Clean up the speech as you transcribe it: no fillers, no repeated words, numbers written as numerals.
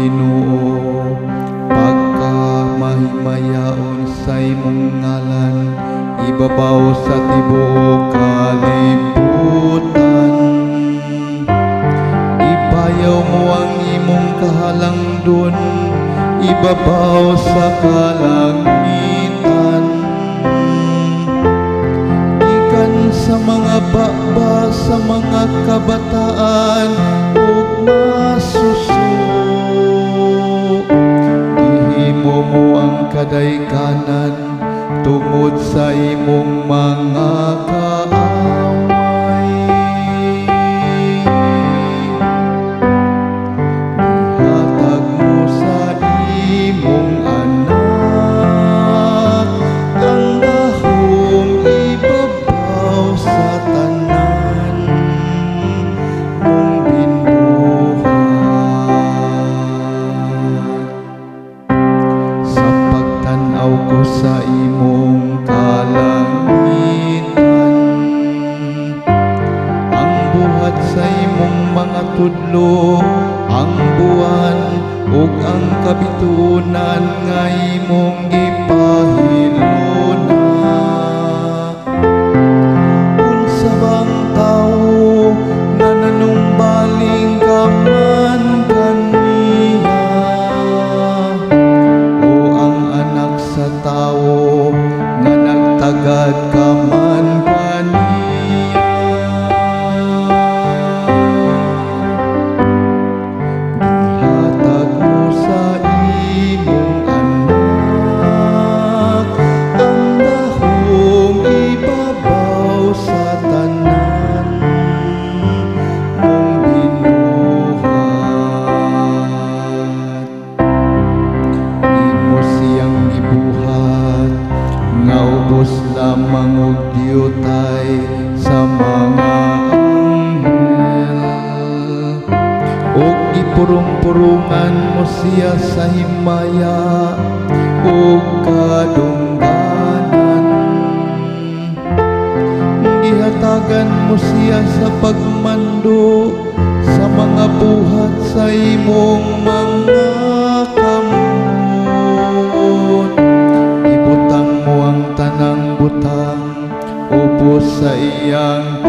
Ginoo, pagka mahimayaon sa imong ngalan, ibabaw sa tibuok kalibutan. Ipayaw mo ang imong kahalangdon, ibabaw sa kalangitan. Ikan sa mga baba, sa mga kabataan, ug masuso. Ihimo mo ang kadaykanan tungod sa imong mga kaaway. Ihatag mo sa imong anak ang dahom, ibabaw sa tanan mong binuhat. Sa pagtan-aw ko sa imong kalangitan, ang buhat sa imong mga tudlo, ang buwan ug ang kabitunan nga imong gipahiluna. Unsa bang tawo nga nanumbaling ka man kaniya, o ang anak sa tawo nga nagtagad ka man kaniya. Gihatag mo sa imong anak ang dahom, ibabaw sa tanan mong binuhat. Imo siyang gibuhat nga ubos lamang og diyutay sa mga anghel, ug ipurong-purungan mo siya sa himaya ug kadungganan. Gihatagan mo siya sa pagmando sa mga buhat sa imong mga kamot. Ibutang mo ang tanang butang ubos sa iyang